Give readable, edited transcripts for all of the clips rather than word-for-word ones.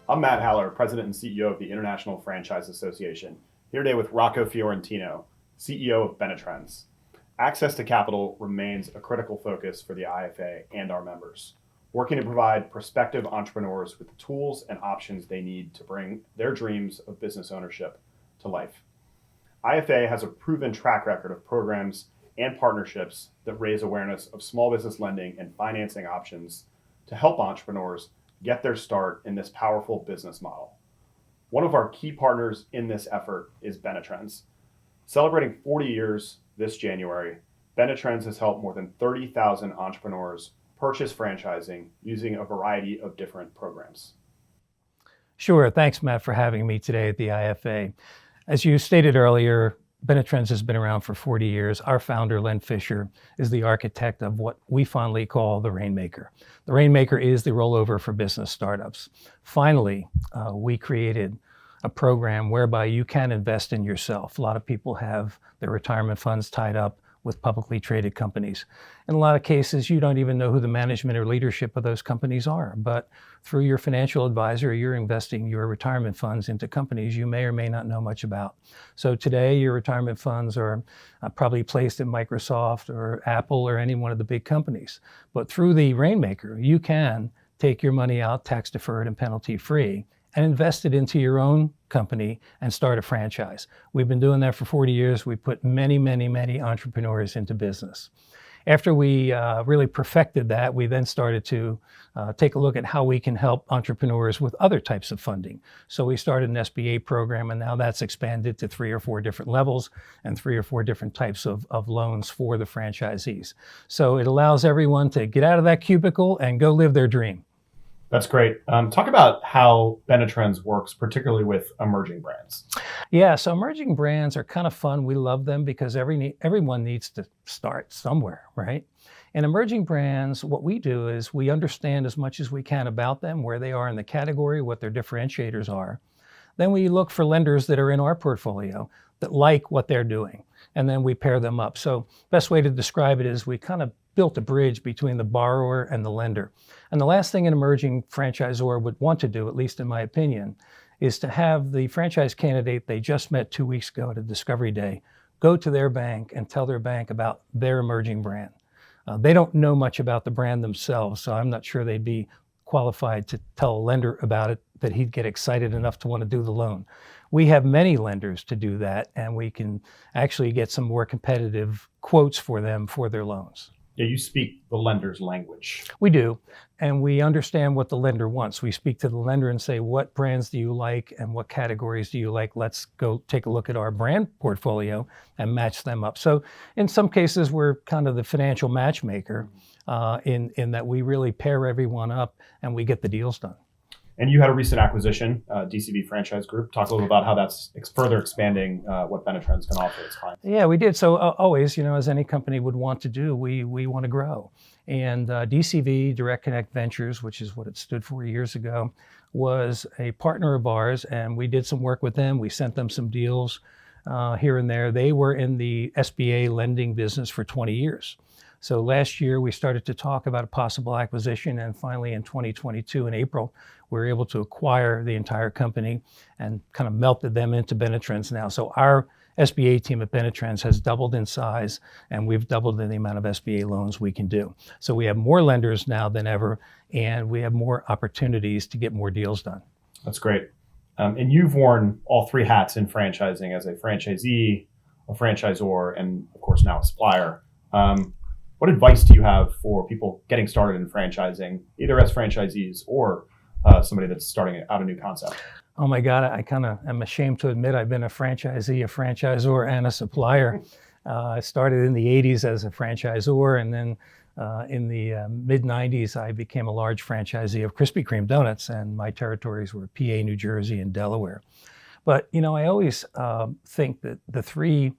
I'm Matt Haller, President and CEO of the International Franchise Association, here today with Rocco Fiorentino, CEO of Benetrends. Access to capital remains a critical focus for the IFA and our members, working to provide prospective entrepreneurs with the tools and options they need to bring their dreams of business ownership to life. IFA has a proven track record of programs and partnerships that raise awareness of small business lending and financing options to help entrepreneurs get their start in this powerful business model. One of our key partners in this effort is Benetrends. Celebrating 40 years this January, Benetrends has helped more than 30,000 entrepreneurs purchase franchising using a variety of different programs. Sure. Thanks, Matt, for having me today at the IFA. As you stated earlier, Benetrends has been around for 40 years. Our founder, Len Fisher, is the architect of what we fondly call the Rainmaker. The Rainmaker is the rollover for business startups. Finally, we created a program whereby you can invest in yourself. A lot of people have their retirement funds tied up with publicly traded companies. In a lot of cases, you don't even know who the management or leadership of those companies are. But through your financial advisor, you're investing your retirement funds into companies you may or may not know much about. So today, your retirement funds are probably placed in Microsoft or Apple or any one of the big companies. But through the Rainmaker, you can take your money out tax deferred and penalty free and invest it into your own company and start a franchise. We've been doing that for 40 years. We put many, many, many entrepreneurs into business. After we really perfected that, we then started to take a look at how we can help entrepreneurs with other types of funding. So we started an SBA program, and now that's expanded to 3 or 4 different levels and 3 or 4 different types of loans for the franchisees. So it allows everyone to get out of that cubicle and go live their dream. That's great. Talk about how Benetrends works, particularly with emerging brands. Yeah, so emerging brands are kind of fun. We love them because everyone needs to start somewhere, right? And emerging brands, what we do is we understand as much as we can about them, where they are in the category, what their differentiators are. Then we look for lenders that are in our portfolio that like what they're doing, and then we pair them up. So best way to describe it is we kind of built a bridge between the borrower and the lender. And the last thing an emerging franchisor would want to do, at least in my opinion, is to have the franchise candidate they just met 2 weeks ago at a discovery day go to their bank and tell their bank about their emerging brand. They don't know much about the brand themselves, so I'm not sure they'd be qualified to tell a lender about it, that he'd get excited enough to want to do the loan. We have many lenders to do that, and we can actually get some more competitive quotes for them for their loans. Yeah, you speak the lender's language. We do, and we understand what the lender wants. We speak to the lender and say, what brands do you like and what categories do you like? Let's go take a look at our brand portfolio and match them up. So in some cases, we're kind of the financial matchmaker in that we really pair everyone up and we get the deals done. And you had a recent acquisition, DCB Franchise Group. Talk a little about how that's further expanding what Benetrends can offer its clients. Yeah, we did. So always, as any company would want to do, we want to grow. And DCV, Direct Connect Ventures, which is what it stood for years ago, was a partner of ours, and we did some work with them. We sent them some deals here and there. They were in the SBA lending business for 20 years. So last year, we started to talk about a possible acquisition, and finally in 2022, in April, we were able to acquire the entire company and kind of melted them into Benetrends now. So our SBA team at Benetrends has doubled in size, and we've doubled in the amount of SBA loans we can do. So we have more lenders now than ever, and we have more opportunities to get more deals done. That's great. And you've worn all 3 hats in franchising as a franchisee, a franchisor, and of course now a supplier. What advice do you have for people getting started in franchising, either as franchisees or somebody that's starting out a new concept? Oh my God, I kind of am ashamed to admit I've been a franchisee, a franchisor, and a supplier. I started in the 80s as a franchisor, and then in the mid-90s, I became a large franchisee of Krispy Kreme donuts, and my territories were PA, New Jersey, and Delaware. But, I always think that the 3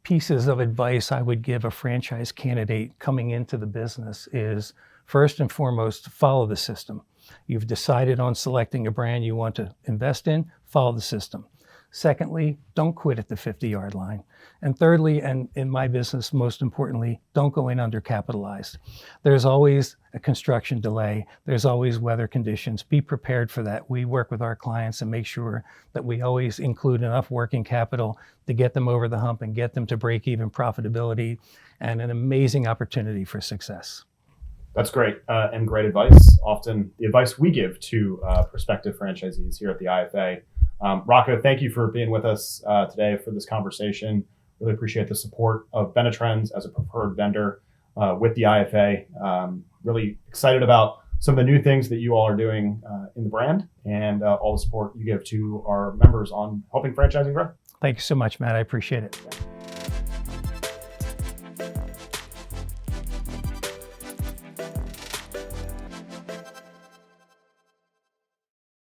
pieces of advice I would give a franchise candidate coming into the business is, first and foremost, follow the system. You've decided on selecting a brand you want to invest in, follow the system. Secondly, don't quit at the 50-yard line. And thirdly, and in my business, most importantly, don't go in undercapitalized. There's always a construction delay. There's always weather conditions. Be prepared for that. We work with our clients and make sure that we always include enough working capital to get them over the hump and get them to break-even profitability, and an amazing opportunity for success. That's great and great advice. Often the advice we give to prospective franchisees here at the IFA. Rocco, thank you for being with us today for this conversation. Really appreciate the support of Benetrends as a preferred vendor with the IFA. Really excited about some of the new things that you all are doing in the brand and all the support you give to our members on helping franchising grow. Thank you so much, Matt. I appreciate it.